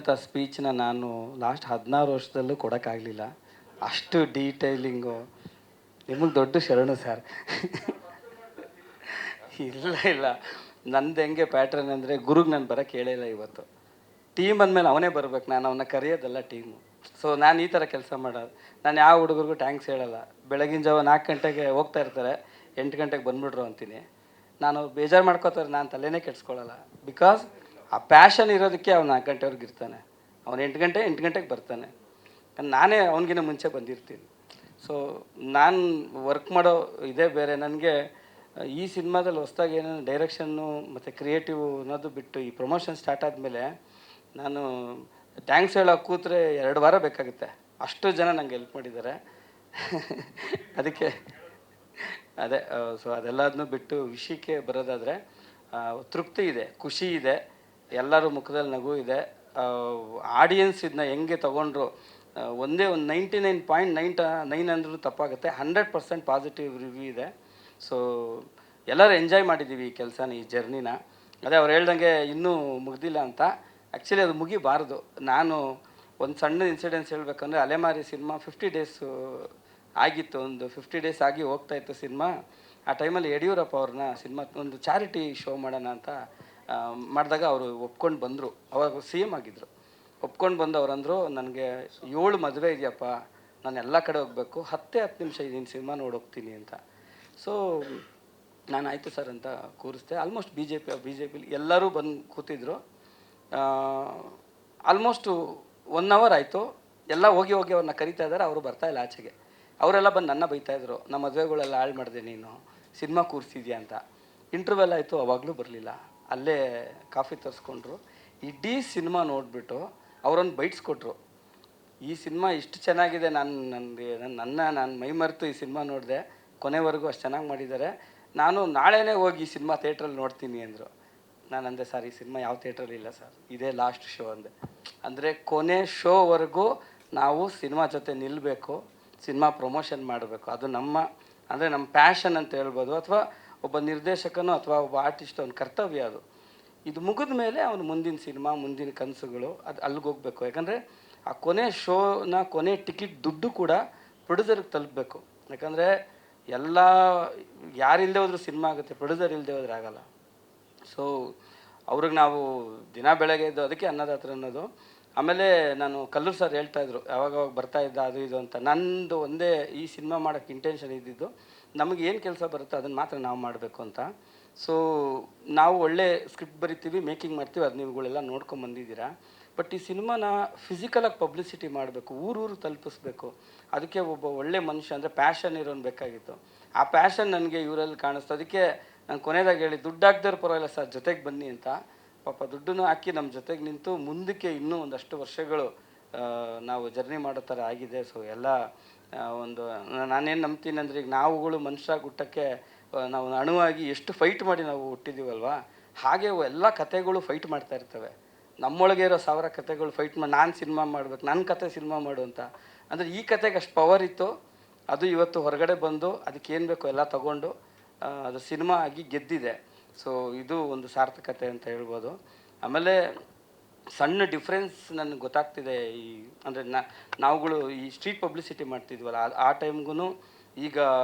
ಅಂತ ಸ್ಪೀಚ್ನ ನಾನು ಲಾಸ್ಟ್ 16 ವರ್ಷದಲ್ಲೂ ಕೊಡೋಕ್ಕಾಗಲಿಲ್ಲ. ಅಷ್ಟು ಡೀಟೇಲಿಂಗು ನಿಮಗೆ ದೊಡ್ಡ ಶರಣು ಸರ್. ಇಲ್ಲ ಇಲ್ಲ, ನಂದು ಹೆಂಗೆ ಪ್ಯಾಟ್ರನ್ ಅಂದರೆ ಗುರುಗೆ ನಾನು ಬರೋಕ್ಕೆ ಹೇಳಿಲ್ಲ ಇವತ್ತು. ಟೀಮ್ ಅಂದಮೇಲೆ ಅವನೇ ಬರಬೇಕು, ನಾನು ಅವನ್ನ ಕರೆಯೋದಲ್ಲ ಟೀಮು. ಸೊ ನಾನು ಈ ಥರ ಕೆಲಸ ಮಾಡೋದು. ನಾನು ಯಾವ ಹುಡುಗರಿಗೂ ಟ್ಯಾಂಕ್ಸ್ ಹೇಳಲ್ಲ. ಬೆಳಗಿನ ಜಾವ 4 ಗಂಟೆಗೆ ಹೋಗ್ತಾ ಇರ್ತಾರೆ, 8 ಗಂಟೆಗೆ ಬಂದುಬಿಡ್ರು ಅಂತೀನಿ. ನಾನು ಬೇಜಾರು ಮಾಡ್ಕೋತಾರೆ, ನಾನು ತಲೆನೇ ಕೆಡಿಸ್ಕೊಳ್ಳಲ್ಲ. ಬಿಕಾಸ್ ಆ ಪ್ಯಾಷನ್ ಇರೋದಕ್ಕೆ ಅವ್ನು 4 ಗಂಟೆವರೆಗೆ ಇರ್ತಾನೆ. ಅವ್ನು 8 ಗಂಟೆಗೆ ಬರ್ತಾನೆ. ನಾನೇ ಅವನಿಗಿನ್ನ ಮುಂಚೆ ಬಂದಿರ್ತೀನಿ. ಸೊ ನಾನು ವರ್ಕ್ ಮಾಡೋ ಇದೇ ಬೇರೆ. ನನಗೆ ಈ ಸಿನಿಮಾದಲ್ಲಿ ಹೊಸ್ದಾಗಿ ಏನೇನು ಡೈರೆಕ್ಷನ್ನು ಮತ್ತು ಕ್ರಿಯೇಟಿವ್ ಅನ್ನೋದು ಬಿಟ್ಟು ಈ ಪ್ರಮೋಷನ್ ಸ್ಟಾರ್ಟ್ ಆದಮೇಲೆ ನಾನು ಥ್ಯಾಂಕ್ಸ್ ಹೇಳೋಕೆ ಕೂತ್ರೆ 2 ವಾರ ಬೇಕಾಗುತ್ತೆ. ಅಷ್ಟು ಜನ ನಂಗೆ ಹೆಲ್ಪ್ ಮಾಡಿದ್ದಾರೆ. ಅದಕ್ಕೆ ಅದೇ. ಸೊ ಅದೆಲ್ಲದನ್ನೂ ಬಿಟ್ಟು ವಿಷಯಕ್ಕೆ ಬರೋದಾದರೆ ತೃಪ್ತಿ ಇದೆ, ಖುಷಿ ಇದೆ, ಎಲ್ಲರೂ ಮುಖದಲ್ಲಿ ನಗು ಇದೆ. ಆಡಿಯನ್ಸ್ ಇದನ್ನ ಹೆಂಗೆ ತೊಗೊಂಡ್ರು, ಒಂದೇ ಒಂದು 99.9 ಅಂದ್ರೂ ತಪ್ಪಾಗುತ್ತೆ. 100% ಪಾಸಿಟಿವ್ ರಿವ್ಯೂ ಇದೆ. ಸೊ ಎಲ್ಲರೂ ಎಂಜಾಯ್ ಮಾಡಿದ್ದೀವಿ ಈ ಕೆಲಸನ, ಈ ಜರ್ನಿನ. ಅದೇ ಅವ್ರು ಹೇಳ್ದಂಗೆ ಇನ್ನೂ ಮುಗ್ದಿಲ್ಲ ಅಂತ. ಆ್ಯಕ್ಚುಲಿ ಅದು ಮುಗಿಬಾರ್ದು. ನಾನು ಒಂದು ಸಣ್ಣ ಇನ್ಸಿಡೆನ್ಸ್ ಹೇಳ್ಬೇಕಂದ್ರೆ, ಅಲೆಮಾರಿ ಸಿನಿಮಾ 50 ಡೇಸು ಆಗಿತ್ತು. ಒಂದು 50 ಡೇಸ್ ಆಗಿ ಹೋಗ್ತಾಯಿತ್ತು ಸಿನಿಮಾ. ಆ ಟೈಮಲ್ಲಿ ಯಡಿಯೂರಪ್ಪ ಅವ್ರನ್ನ ಸಿನಿಮಾ ಒಂದು ಚಾರಿಟಿ ಶೋ ಮಾಡೋಣ ಅಂತ ಮಾಡಿದಾಗ ಅವರು ಒಪ್ಕೊಂಡು ಬಂದರು. ಅವಾಗ CM ಆಗಿದ್ದರು. ಒಪ್ಕೊಂಡು ಬಂದು ಅವರಂದರು, ನನಗೆ 7 ಮದುವೆ ಇದೆಯಪ್ಪ, ನಾನು ಎಲ್ಲ ಕಡೆ ಹೋಗಬೇಕು, 10 ನಿಮಿಷ ಇದೀನಿ ಸಿನಿಮಾ ನೋಡೋಗ್ತೀನಿ ಅಂತ. ಸೊ ನಾನು ಆಯಿತು ಸರ್ ಅಂತ ಕೂರಿಸ್ದೆ. ಆಲ್ಮೋಸ್ಟ್ ಬಿ ಜೆ ಪಿಲಿ ಎಲ್ಲರೂ ಬಂದು ಕೂತಿದ್ರು. ಆಲ್ಮೋಸ್ಟು 1 ಅವರ್ ಆಯಿತು. ಎಲ್ಲ ಹೋಗಿ ಅವ್ರನ್ನ ಕರಿತಾ ಇದ್ದಾರೆ, ಅವರು ಬರ್ತಾಯಿಲ್ಲ ಆಚೆಗೆ. ಅವರೆಲ್ಲ ಬಂದು ನನ್ನ ಬೈತಾಯಿದ್ರು, ನಮ್ಮ ಮದುವೆಗಳೆಲ್ಲ ಹಾಳು ಮಾಡಿದೆ ನೀನು, ಸಿನಿಮಾ ಕೂರಿಸಿದ್ಯಾ ಅಂತ. ಇಂಟರ್ವೆಲ್ ಆಯಿತು, ಅವಾಗಲೂ ಬರಲಿಲ್ಲ. ಅಲ್ಲೇ ಕಾಫಿ ತರಿಸ್ಕೊಂಡ್ರು. ಇಡೀ ಸಿನಿಮಾ ನೋಡಿಬಿಟ್ಟು ಅವರೊಂದು ಬೈಟ್ಸ್ಕೊಟ್ರು. ಈ ಸಿನಿಮಾ ಇಷ್ಟು ಚೆನ್ನಾಗಿದೆ, ನಾನು ಮೈ ಮರೆತು ಈ ಸಿನಿಮಾ ನೋಡಿದೆ, ಕೊನೆವರೆಗೂ ಅಷ್ಟು ಚೆನ್ನಾಗಿ ಮಾಡಿದ್ದಾರೆ, ನಾನು ನಾಳೆನೇ ಹೋಗಿ ಈ ಸಿನಿಮಾ ಥಿಯೇಟ್ರಲ್ಲಿ ನೋಡ್ತೀನಿ ಅಂದರು. ನಾನು ಅಂದೆ, ಸರ್ ಈ ಸಿನಿಮಾ ಯಾವ ಥಿಯೇಟ್ರಲ್ಲಿ ಇಲ್ಲ ಸರ್, ಇದೇ ಲಾಸ್ಟ್ ಶೋ ಅಂದೆ. ಅಂದರೆ ಕೊನೆ ಶೋವರೆಗೂ ನಾವು ಸಿನಿಮಾ ಜೊತೆ ನಿಲ್ಲಬೇಕು, ಸಿನಿಮಾ ಪ್ರಮೋಷನ್ ಮಾಡಬೇಕು. ಅದು ನಮ್ಮ ಪ್ಯಾಷನ್ ಅಂತ ಹೇಳ್ಬೋದು, ಅಥವಾ ಒಬ್ಬ ನಿರ್ದೇಶಕನೋ ಅಥವಾ ಒಬ್ಬ ಆರ್ಟಿಸ್ಟ್ ಅವ್ನ ಕರ್ತವ್ಯ ಅದು. ಇದು ಮುಗಿದ ಮೇಲೆ ಅವನು ಮುಂದಿನ ಸಿನಿಮಾ, ಮುಂದಿನ ಕನಸುಗಳು ಅದು ಅಲ್ಲಿಗೆ ಹೋಗಬೇಕು. ಯಾಕಂದರೆ ಆ ಕೊನೆ ಶೋನ, ಕೊನೆ ಟಿಕೆಟ್ ದುಡ್ಡು ಕೂಡ ಪ್ರೊಡ್ಯೂಸರ್ಗೆ ತಲುಪಬೇಕು. ಯಾಕಂದರೆ ಎಲ್ಲ ಯಾರಿಲ್ಲದೆ ಹೋದರೂ ಸಿನಿಮಾ ಆಗುತ್ತೆ, ಪ್ರೊಡ್ಯೂಸರ್ ಇಲ್ಲದೆ ಹೋದರೆ ಆಗಲ್ಲ. ಸೊ ಅವ್ರಿಗೆ ನಾವು ದಿನ ಬೆಳಗ್ಗೆ ಇದ್ದು, ಅದಕ್ಕೆ ಅನ್ನದಾತ್ರ ಅನ್ನೋದು. ಆಮೇಲೆ ನಾನು ಕಲ್ಲೂರು ಸರ್ ಹೇಳ್ತಾಯಿದ್ರು, ಯಾವಾಗವಾಗ ಬರ್ತಾಯಿದ್ದ ಅದು ಇದು ಅಂತ. ನಂದು ಒಂದೇ ಈ ಸಿನಿಮಾ ಮಾಡೋಕ್ಕೆ ಇಂಟೆನ್ಷನ್ ಇದ್ದಿದ್ದು, ನಮಗೆ ಏನು ಕೆಲಸ ಬರುತ್ತೋ ಅದನ್ನು ಮಾತ್ರ ನಾವು ಮಾಡಬೇಕು ಅಂತ. ಸೊ ನಾವು ಒಳ್ಳೆ ಸ್ಕ್ರಿಪ್ಟ್ ಬರಿತೀವಿ, ಮೇಕಿಂಗ್ ಮಾಡ್ತೀವಿ, ಅದು ನೀವುಗಳೆಲ್ಲ ನೋಡ್ಕೊಂಬಂದಿದ್ದೀರಾ. ಬಟ್ ಈ ಸಿನಿಮಾನ ಫಿಸಿಕಲಾಗಿ ಪಬ್ಲಿಸಿಟಿ ಮಾಡಬೇಕು, ಊರೂರು ತಲುಪಿಸ್ಬೇಕು. ಅದಕ್ಕೆ ಒಬ್ಬ ಒಳ್ಳೆ ಮನುಷ್ಯ ಅಂದರೆ ಪ್ಯಾಷನ್ ಇರೋನು ಬೇಕಾಗಿತ್ತು. ಆ ಪ್ಯಾಷನ್ ನನಗೆ ಇವರಲ್ಲಿ ಕಾಣಿಸ್ತು. ಅದಕ್ಕೆ ನಾನು ಕೊನೆಯದಾಗಿ ಹೇಳಿ, ದುಡ್ಡು ಹಾಕ್ದವ್ರು ಪರವಾಗಿಲ್ಲ ಸರ್, ಜೊತೆಗೆ ಬನ್ನಿ ಅಂತ. ಪಾಪ ದುಡ್ಡನ್ನು ಹಾಕಿ ನಮ್ಮ ಜೊತೆಗೆ ನಿಂತು ಮುಂದಕ್ಕೆ ಇನ್ನೂ ಒಂದಷ್ಟು ವರ್ಷಗಳು ನಾವು ಜರ್ನಿ ಮಾಡೋ ಥರ ಆಗಿದೆ. ಸೊ ಎಲ್ಲ ಒಂದು ನಾನೇನು ನಂಬ್ತೀನಿ ಅಂದರೆ, ಈಗ ನಾವುಗಳು ಮನುಷ್ಯ ಹುಟ್ಟಕ್ಕೆ ನಾವು ಅಣುವಾಗಿ ಎಷ್ಟು ಫೈಟ್ ಮಾಡಿ ನಾವು ಹುಟ್ಟಿದ್ದೀವಲ್ವ, ಹಾಗೆ ಎಲ್ಲ ಕಥೆಗಳು ಫೈಟ್ ಮಾಡ್ತಾ ಇರ್ತವೆ. ನಮ್ಮೊಳಗೆ ಇರೋ 1000 ಕಥೆಗಳು ಫೈಟ್ ಮಾಡಿ, ನಾನು ಸಿನಿಮಾ ಮಾಡಬೇಕು, ನನ್ನ ಕತೆ ಸಿನಿಮಾ ಮಾಡು ಅಂತ. ಅಂದರೆ ಈ ಕತೆಗೆ ಅಷ್ಟು ಪವರ್ ಇತ್ತು. ಅದು ಇವತ್ತು ಹೊರಗಡೆ ಬಂದು ಅದಕ್ಕೆ ಏನು ಬೇಕೋ ಎಲ್ಲ ತಗೊಂಡು ಅದು ಸಿನಿಮಾ ಆಗಿ ಗೆದ್ದಿದೆ. ಸೊ ಇದು ಒಂದು ಸಾರ್ಥಕತೆ ಅಂತ ಹೇಳ್ಬೋದು. ಆಮೇಲೆ ಸಣ್ಣ ಡಿಫ್ರೆನ್ಸ್ ನನಗೆ ಗೊತ್ತಾಗ್ತಿದೆ. ಈ ಅಂದರೆ ನಾವುಗಳು ಈ ಸ್ಟ್ರೀಟ್ ಪಬ್ಲಿಸಿಟಿ ಮಾಡ್ತಿದ್ವಲ್ಲ, ಆ ಟೈಮ್ಗೂ ಈಗ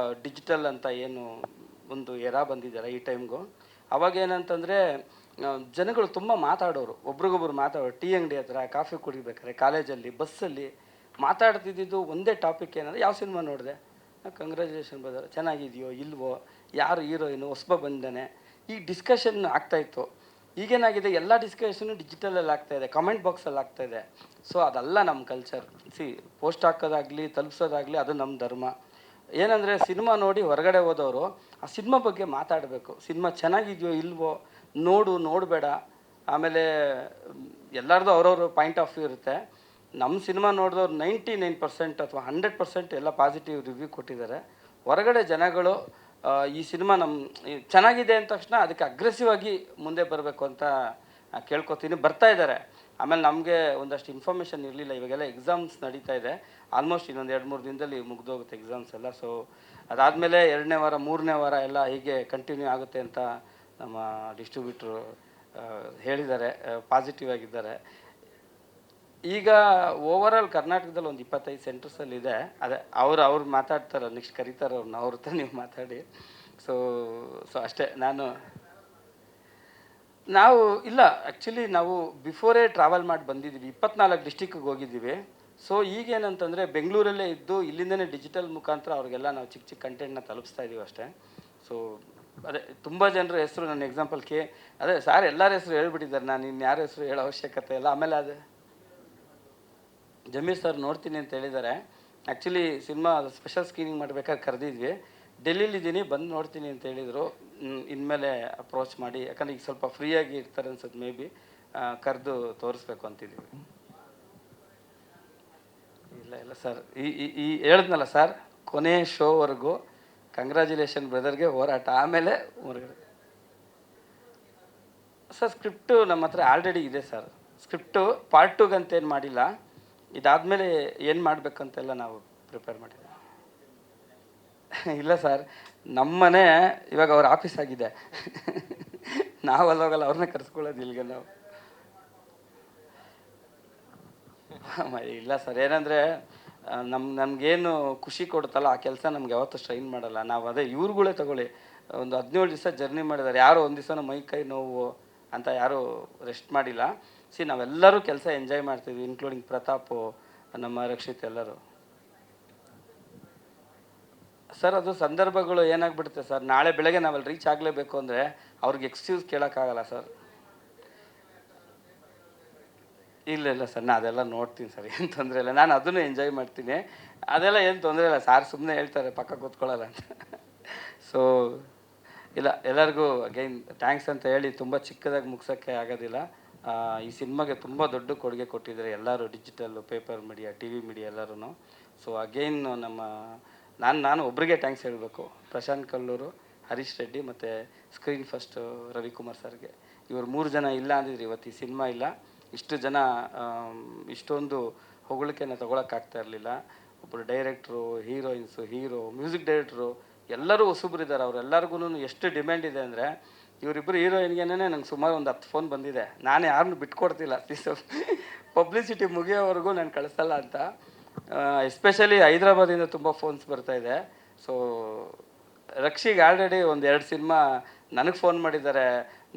ಡಿಜಿಟಲ್ ಅಂತ ಏನು ಒಂದು ಎರಾ ಬಂದಿದ್ದಾರೆ ಈ ಟೈಮ್ಗೂ. ಅವಾಗ ಏನಂತಂದರೆ, ಜನಗಳು ತುಂಬ ಮಾತಾಡೋರು, ಒಬ್ರಿಗೊಬ್ರು ಮಾತಾಡೋರು. ಟೀ ಅಂಗಡಿ ಹತ್ರ, ಕಾಫಿ ಕುಡಿಬೇಕಾದ್ರೆ, ಕಾಲೇಜಲ್ಲಿ, ಬಸ್ಸಲ್ಲಿ ಮಾತಾಡ್ತಿದ್ದು ಒಂದೇ ಟಾಪಿಕ್ ಏನಂದರೆ, ಯಾವ ಸಿನಿಮಾ ನೋಡಿದೆ, ಕಂಗ್ರ್ಯಾಚುಲೇಷನ್ ಬ್ರದರ್, ಚೆನ್ನಾಗಿದೆಯೋ ಇಲ್ವೋ, ಯಾರು ಹೀರೋಯಿನು, ಹೊಸಬ ಬಂದಾನೆ, ಈ ಡಿಸ್ಕಷನ್ ಆಗ್ತಾಯಿತ್ತು. ಈಗೇನಾಗಿದೆ, ಎಲ್ಲ ಡಿಸ್ಕಷನ್ನು ಡಿಜಿಟಲಲ್ಲಿ ಆಗ್ತಾಯಿದೆ, ಕಮೆಂಟ್ ಬಾಕ್ಸಲ್ಲಿ ಆಗ್ತಾಯಿದೆ. ಸೊ ಅದಲ್ಲ ನಮ್ಮ ಕಲ್ಚರ್. ಪೋಸ್ಟ್ ಹಾಕೋದಾಗಲಿ ತಲುಪಿಸೋದಾಗಲಿ ಅದು ನಮ್ಮ ಧರ್ಮ. ಏನಂದರೆ, ಸಿನಿಮಾ ನೋಡಿ ಹೊರಗಡೆ ಹೋದವರು ಆ ಸಿನಿಮಾ ಬಗ್ಗೆ ಮಾತಾಡಬೇಕು. ಸಿನಿಮಾ ಚೆನ್ನಾಗಿದೆಯೋ ಇಲ್ವೋ ನೋಡಬೇಡ. ಆಮೇಲೆ ಎಲ್ಲರದ್ದು ಅವ್ರವ್ರ ಪಾಯಿಂಟ್ ಆಫ್ ವ್ಯೂ ಇರುತ್ತೆ. ನಮ್ಮ ಸಿನಿಮಾ ನೋಡಿದವ್ರು 99% ಅಥವಾ 100% ಎಲ್ಲ ಪಾಸಿಟಿವ್ ರಿವ್ಯೂ ಕೊಟ್ಟಿದ್ದಾರೆ. ಹೊರಗಡೆ ಜನಗಳು ಈ ಸಿನಿಮಾ ಚೆನ್ನಾಗಿದೆ ಅಂದ ತಕ್ಷಣ ಅದಕ್ಕೆ ಅಗ್ರೆಸಿವ್ ಆಗಿ ಮುಂದೆ ಬರಬೇಕು ಅಂತ ಕೇಳ್ಕೊತೀನಿ. ಬರ್ತಾ ಇದ್ದಾರೆ. ಆಮೇಲೆ ನಮಗೆ ಒಂದಷ್ಟು ಇನ್ಫಾರ್ಮೇಷನ್ ಇರಲಿಲ್ಲ. ಇವಾಗೆಲ್ಲ ಎಕ್ಸಾಮ್ಸ್ ನಡೀತಾ ಇದೆ. ಆಲ್ಮೋಸ್ಟ್ ಇನ್ನೊಂದು 2-3 ದಿನದಲ್ಲಿ ಮುಗಿದೋಗುತ್ತೆ ಎಕ್ಸಾಮ್ಸ್ ಎಲ್ಲ. ಸೊ ಅದಾದಮೇಲೆ 2ನೇ ವಾರ 3ನೇ ವಾರ ಎಲ್ಲ ಹೀಗೆ ಕಂಟಿನ್ಯೂ ಆಗುತ್ತೆ ಅಂತ ನಮ್ಮ ಡಿಸ್ಟ್ರಿಬ್ಯೂಟ್ರು ಹೇಳಿದ್ದಾರೆ, ಪಾಸಿಟಿವ್ ಆಗಿದ್ದಾರೆ. ಈಗ ಓವರಾಲ್ ಕರ್ನಾಟಕದಲ್ಲಿ ಒಂದು 25 ಸೆಂಟರ್ಸಲ್ಲಿ ಇದೆ. ಅದೇ ಅವ್ರು ಮಾತಾಡ್ತಾರ, ನೆಕ್ಸ್ಟ್ ಕರೀತಾರೆ ಅವ್ರ ಹತ್ರ ನೀವು ಮಾತಾಡಿ. ಸೊ ಸೊ ಅಷ್ಟೇ. ನಾವು ಇಲ್ಲ, ಆ್ಯಕ್ಚುಲಿ ನಾವು ಬಿಫೋರೇ ಟ್ರಾವೆಲ್ ಮಾಡಿ ಬಂದಿದ್ದೀವಿ, 24 ಡಿಸ್ಟಿಕ್ಕಿಗೆ ಹೋಗಿದ್ದೀವಿ. ಸೊ ಈಗೇನಂತಂದರೆ ಬೆಂಗಳೂರಲ್ಲೇ ಇದ್ದು ಇಲ್ಲಿಂದನೇ ಡಿಜಿಟಲ್ ಮುಖಾಂತರ ಅವ್ರಿಗೆಲ್ಲ ನಾವು ಚಿಕ್ಕ ಚಿಕ್ಕ ಕಂಟೆಂಟ್ನ ತಲುಪಿಸ್ತಾ ಇದ್ದೀವಿ ಅಷ್ಟೇ. ಸೊ ಅದೇ ತುಂಬ ಜನರ ಹೆಸರು ನನ್ನ ಎಕ್ಸಾಂಪಲ್ ಅದೇ ಸಾರ್ ಎಲ್ಲರ ಹೆಸರು ಹೇಳ್ಬಿಟ್ಟಿದ್ದಾರೆ, ನಾನು ಇನ್ಯಾರ ಹೆಸರು ಹೇಳೋ ಅವಶ್ಯಕತೆ ಇಲ್ಲ. ಆಮೇಲೆ ಅದು ಜಮೀರ್ ಸರ್ ನೋಡ್ತೀನಿ ಅಂತ ಹೇಳಿದ್ದಾರೆ. ಆ್ಯಕ್ಚುಲಿ ಸಿನಿಮಾ ಸ್ಪೆಷಲ್ ಸ್ಕ್ರೀನಿಂಗ್ ಮಾಡ್ಬೇಕಾದ್ರೆ ಕರೆದಿದ್ವಿ. ಡೆಲ್ಲಿಲಿದ್ದೀನಿ, ಬಂದು ನೋಡ್ತೀನಿ ಅಂತ ಹೇಳಿದರು. ಇನ್ಮೇಲೆ ಅಪ್ರೋಚ್ ಮಾಡಿ, ಯಾಕಂದರೆ ಈಗ ಸ್ವಲ್ಪ ಫ್ರೀಯಾಗಿ ಇರ್ತಾರೆ ಅನ್ಸುತ್ತೆ, ಮೇ ಬಿ ಕರೆದು ತೋರಿಸ್ಬೇಕು ಅಂತಿದ್ದೀವಿ. ಇಲ್ಲ ಸರ್, ಈ ಹೇಳಿದ್ನಲ್ಲ ಸರ್, ಕೊನೆ ಶೋವರೆಗೂ ಕಂಗ್ರ್ಯಾಚುಲೇಷನ್ ಬ್ರದರ್ಗೆ ಹೋರಾಟ, ಆಮೇಲೆ ಹೊರಗಡೆ. ಸರ್ ಸ್ಕ್ರಿಪ್ಟು ನಮ್ಮ ಹತ್ರ ಆಲ್ರೆಡಿ ಇದೆ ಸರ್. ಸ್ಕ್ರಿಪ್ಟು ಪಾರ್ಟ್ 2 ಅಂತ ಏನು ಮಾಡಿಲ್ಲ. ಇದಾದಮೇಲೆ ಏನು ಮಾಡಬೇಕಂತೆಲ್ಲ ನಾವು ಪ್ರಿಪೇರ್ ಮಾಡಿದ್ದೀವಿ. ಇಲ್ಲ ಸರ್, ನಮ್ಮನೆ ಇವಾಗ ಅವ್ರ ಆಫೀಸ್ ಆಗಿದೆ. ನಾವು ಅಲ್ಲೋಗಲ್ಲ, ಅವ್ರನ್ನೇ ಕರೆಸ್ಕೊಳ್ಳೋದು ಇಲ್ಲಿಗೆ ನಾವು. ಇಲ್ಲ ಸರ್, ಏನಂದರೆ ನಮಗೇನು ಖುಷಿ ಕೊಡುತ್ತಲ್ಲ ಆ ಕೆಲಸ ನಮ್ಗೆ ಯಾವತ್ತೂ ಸ್ಟ್ರೈನ್ ಮಾಡಲ್ಲ ನಾವು. ಅದೇ ಇವ್ರುಗಳೇ ತಗೊಳ್ಳಿ, ಒಂದು 17 ದಿವಸ ಜರ್ನಿ ಮಾಡಿದ್ದಾರೆ, ಯಾರು ಒಂದು ದಿವಸ ಮೈ ಕೈ ನೋವು ಅಂತ ಯಾರೂ ರೆಸ್ಟ್ ಮಾಡಿಲ್ಲ. ನಾವೆಲ್ಲರೂ ಕೆಲಸ ಎಂಜಾಯ್ ಮಾಡ್ತೀವಿ, ಇನ್ಕ್ಲೂಡಿಂಗ್ ಪ್ರತಾಪು, ನಮ್ಮ ರಕ್ಷಿತ್ ಎಲ್ಲರೂ. ಸರ್ ಅದು ಸಂದರ್ಭಗಳು ಏನಾಗ್ಬಿಡುತ್ತೆ ಸರ್, ನಾಳೆ ಬೆಳಗ್ಗೆ ನಾವಲ್ಲಿ ರೀಚ್ ಆಗಲೇಬೇಕು ಅಂದರೆ ಅವ್ರಿಗೆ ಎಕ್ಸ್ಕ್ಯೂಸ್ ಕೇಳೋಕ್ಕಾಗಲ್ಲ ಸರ್. ಇಲ್ಲ ಸರ್, ನಾನು ಅದೆಲ್ಲ ನೋಡ್ತೀನಿ ಸರ್, ಏನು ತೊಂದರೆ ಇಲ್ಲ. ನಾನು ಅದನ್ನು ಎಂಜಾಯ್ ಮಾಡ್ತೀನಿ, ಅದೆಲ್ಲ ಏನು ತೊಂದರೆ ಇಲ್ಲ. ಸಾರ್ ಸುಮ್ಮನೆ ಹೇಳ್ತಾರೆ ಪಕ್ಕ ಕೂತ್ಕೊಳ್ಳಲ್ಲ ಅಂತ. ಸೊ ಇಲ್ಲ, ಎಲ್ಲರಿಗೂ ಅಗೈನ್ ಥ್ಯಾಂಕ್ಸ್ ಅಂತ ಹೇಳಿ ತುಂಬ ಚಿಕ್ಕದಾಗಿ ಮುಗ್ಸೋಕ್ಕೆ ಆಗೋದಿಲ್ಲ. ಈ ಸಿನಿಮಾಗೆ ತುಂಬ ದೊಡ್ಡ ಕೊಡುಗೆ ಕೊಟ್ಟಿದ್ದಾರೆ ಎಲ್ಲರೂ, digital, paper media, TV media ಎಲ್ಲರೂ. ಸೊ ಅಗೈನ್ ನಾನು ಒಬ್ರಿಗೆ ಥ್ಯಾಂಕ್ಸ್ ಹೇಳಬೇಕು, ಪ್ರಶಾಂತ್ ಕಲ್ಲೂರು, ಹರೀಶ್ ರೆಡ್ಡಿ ಮತ್ತು ಸ್ಕ್ರೀನ್ ಫಸ್ಟ್ ರವಿಕುಮಾರ್ ಸರ್ಗೆ. ಇವರು 3 ಜನ ಇಲ್ಲ ಅಂದಿದ್ರು ಇವತ್ತು ಈ ಸಿನಿಮಾ ಇಲ್ಲ. ಇಷ್ಟು ಜನ ಇಷ್ಟೊಂದು ಹೊಗಳಿಕೆನ ತೊಗೊಳಕ್ಕಾಗ್ತಾ ಇರಲಿಲ್ಲ. ಒಬ್ಬರು ಡೈರೆಕ್ಟ್ರು, ಹೀರೋಯಿನ್ಸು, ಹೀರೋ, ಮ್ಯೂಸಿಕ್ ಡೈರೆಕ್ಟ್ರು ಎಲ್ಲರೂ ಹೊಸಬ್ರಿದ್ದಾರೆ. ಅವರೆಲ್ಲರಿಗೂ ಎಷ್ಟು ಡಿಮ್ಯಾಂಡ್ ಇದೆ ಅಂದರೆ, ಇವರಿಬ್ಬರು ಹೀರೋಯಿನ್ಗೇನೆ ನಂಗೆ ಸುಮಾರು ಒಂದು 10 ಫೋನ್ ಬಂದಿದೆ. ನಾನು ಯಾರನ್ನೂ ಬಿಟ್ಕೊಡ್ತಿಲ್ಲ, ಪಬ್ಲಿಸಿಟಿ ಮುಗಿಯೋವರೆಗೂ ನಾನು ಕಳಿಸಲ್ಲ ಅಂತ. ಎಸ್ಪೆಷಲಿ ಹೈದ್ರಾಬಾದಿಂದ ತುಂಬ ಫೋನ್ಸ್ ಬರ್ತಾಯಿದೆ. ಸೊ ರಕ್ಷಿಗೆ ಆಲ್ರೆಡಿ ಒಂದು 2 ಸಿನಿಮಾ ನನಗೆ ಫೋನ್ ಮಾಡಿದ್ದಾರೆ,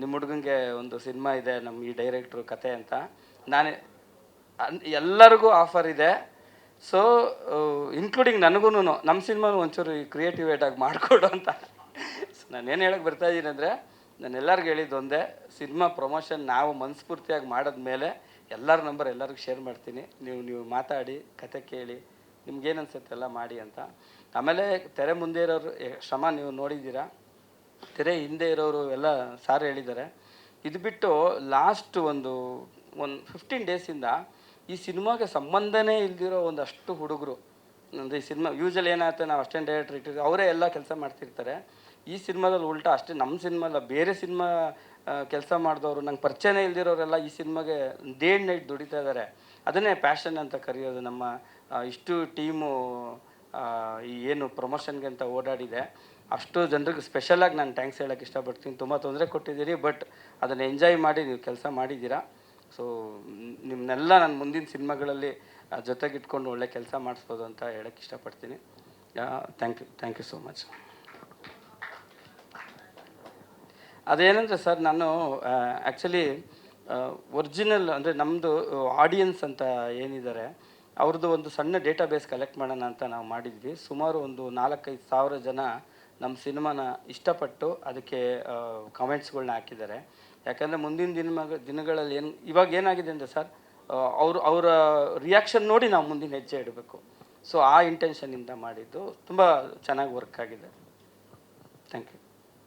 ನಿಮ್ಮ ಹುಡುಗಂಗೆ ಒಂದು ಸಿನಿಮಾ ಇದೆ ನಮ್ಮ ಈ ಡೈರೆಕ್ಟ್ರು ಕತೆ ಅಂತ. ನಾನು ಎಲ್ಲರಿಗೂ ಆಫರ್ ಇದೆ. ಸೊ ಇನ್ಕ್ಲೂಡಿಂಗ್ ನನಗೂ ನಮ್ಮ ಸಿನಿಮಾನು ಒಂಚೂರು ಕ್ರಿಯೇಟಿವ್ ಆಗಿ ಮಾಡಿಕೊಡು ಅಂತ. ನಾನೇನು ಹೇಳಕ್ಕೆ ಬರ್ತಾಯಿದ್ದೀನಿ ಅಂದರೆ, ನಾನು ಎಲ್ಲರಿಗೂ ಹೇಳಿದ್ದು ಒಂದೇ, ಸಿನಿಮಾ ಪ್ರಮೋಷನ್ ನಾವು ಮನಸ್ಫೂರ್ತಿಯಾಗಿ ಮಾಡಿದ್ಮೇಲೆ ಎಲ್ಲರ ನಂಬರ್ ಎಲ್ಲರಿಗೂ ಶೇರ್ ಮಾಡ್ತೀನಿ. ನೀವು ಮಾತಾಡಿ, ಕತೆ ಕೇಳಿ, ನಿಮ್ಗೇನು ಅನ್ಸುತ್ತೆ ಎಲ್ಲ ಮಾಡಿ ಅಂತ. ಆಮೇಲೆ ತೆರೆ ಮುಂದೆ ಇರೋರು ಶ್ರಮ ನೀವು ನೋಡಿದ್ದೀರಾ, ತೆರೆ ಹಿಂದೆ ಇರೋರು ಎಲ್ಲ ಸಾರ್ ಹೇಳಿದ್ದಾರೆ. ಇದು ಬಿಟ್ಟು ಲಾಸ್ಟ್ ಒಂದು 15 ಡೇಸಿಂದ ಈ ಸಿನಿಮಾಗೆ ಸಂಬಂಧನೇ ಇಲ್ದಿರೋ ಒಂದಷ್ಟು ಹುಡುಗರು, ಅಂದರೆ ಈ ಸಿನಿಮಾ ಯೂಶಲಿ ಏನಾಗುತ್ತೆ, ನಾವು ಅಷ್ಟೇನು ಡೈರೆಕ್ಟ್ರ್ ಇಟ್ಟಿರ್ತೀವಿ, ಅವರೇ ಎಲ್ಲ ಕೆಲಸ ಮಾಡ್ತಿರ್ತಾರೆ. ಈ ಸಿನಿಮಾದಲ್ಲಿ ಉಲ್ಟಾ ಅಷ್ಟೇ, ನಮ್ಮ ಸಿನಿಮಾ ಅಲ್ಲ, ಬೇರೆ ಸಿನಿಮಾ ಕೆಲಸ ಮಾಡಿದವರು, ನಂಗೆ ಪರಿಚಯನೇ ಇಲ್ದಿರೋರೆಲ್ಲ ಈ ಸಿನಿಮಾಗೆ ಡೇ ಆ್ಯಂಡ್ ನೈಟ್ ದುಡಿತಾ ಇದ್ದಾರೆ. ಅದನ್ನೇ ಪ್ಯಾಷನ್ ಅಂತ ಕರೆಯೋದು. ನಮ್ಮ ಇಷ್ಟು ಟೀಮು ಈ ಏನು ಪ್ರಮೋಷನ್ಗೆ ಅಂತ ಓಡಾಡಿದೆ, ಅಷ್ಟು ಜನರಿಗೆ ಸ್ಪೆಷಲಾಗಿ ನಾನು ಥ್ಯಾಂಕ್ಸ್ ಹೇಳೋಕ್ಕೆ ಇಷ್ಟಪಡ್ತೀನಿ. ತುಂಬ ತೊಂದರೆ ಕೊಟ್ಟಿದ್ದೀರಿ, ಬಟ್ ಅದನ್ನು ಎಂಜಾಯ್ ಮಾಡಿ ನೀವು ಕೆಲಸ ಮಾಡಿದ್ದೀರಾ. ಸೊ ನಿಮ್ಮನ್ನೆಲ್ಲ ನಾನು ಮುಂದಿನ ಸಿನಿಮಾಗಳಲ್ಲಿ ಜೊತೆಗಿಟ್ಕೊಂಡು ಒಳ್ಳೆ ಕೆಲಸ ಮಾಡಿಸ್ಬೋದು ಅಂತ ಹೇಳೋಕ್ಕೆ ಇಷ್ಟಪಡ್ತೀನಿ. Thank you so much. ಅದೇನಂದರೆ ಸರ್, ನಾನು ಆ್ಯಕ್ಚುಲಿ ಒರಿಜಿನಲ್ ಅಂದರೆ ನಮ್ಮದು ಆಡಿಯನ್ಸ್ ಅಂತ ಏನಿದ್ದಾರೆ ಅವ್ರದ್ದು ಒಂದು ಸಣ್ಣ ಡೇಟಾಬೇಸ್ ಕಲೆಕ್ಟ್ ಮಾಡೋಣ ಅಂತ ನಾವು ಮಾಡಿದ್ವಿ. ಸುಮಾರು ಒಂದು 4-5 ಸಾವಿರ ಜನ ನಮ್ಮ ಸಿನಿಮಾನ ಇಷ್ಟಪಟ್ಟು ಅದಕ್ಕೆ ಕಮೆಂಟ್ಸ್ಗಳ್ನ ಹಾಕಿದ್ದಾರೆ. ಯಾಕಂದರೆ ಮುಂದಿನ ದಿನಗಳಲ್ಲಿ ಇವಾಗ ಏನಾಗಿದೆ ಅಂದರೆ ಸರ್, ಅವರ ರಿಯಾಕ್ಷನ್ ನೋಡಿ ನಾವು ಮುಂದಿನ ಹೆಜ್ಜೆ ಇಡಬೇಕು. ಸೊ ಆ ಇಂಟೆನ್ಷನಿಂದ ಮಾಡಿದ್ದು ತುಂಬ ಚೆನ್ನಾಗಿ ವರ್ಕ್ ಆಗಿದೆ. Thank you.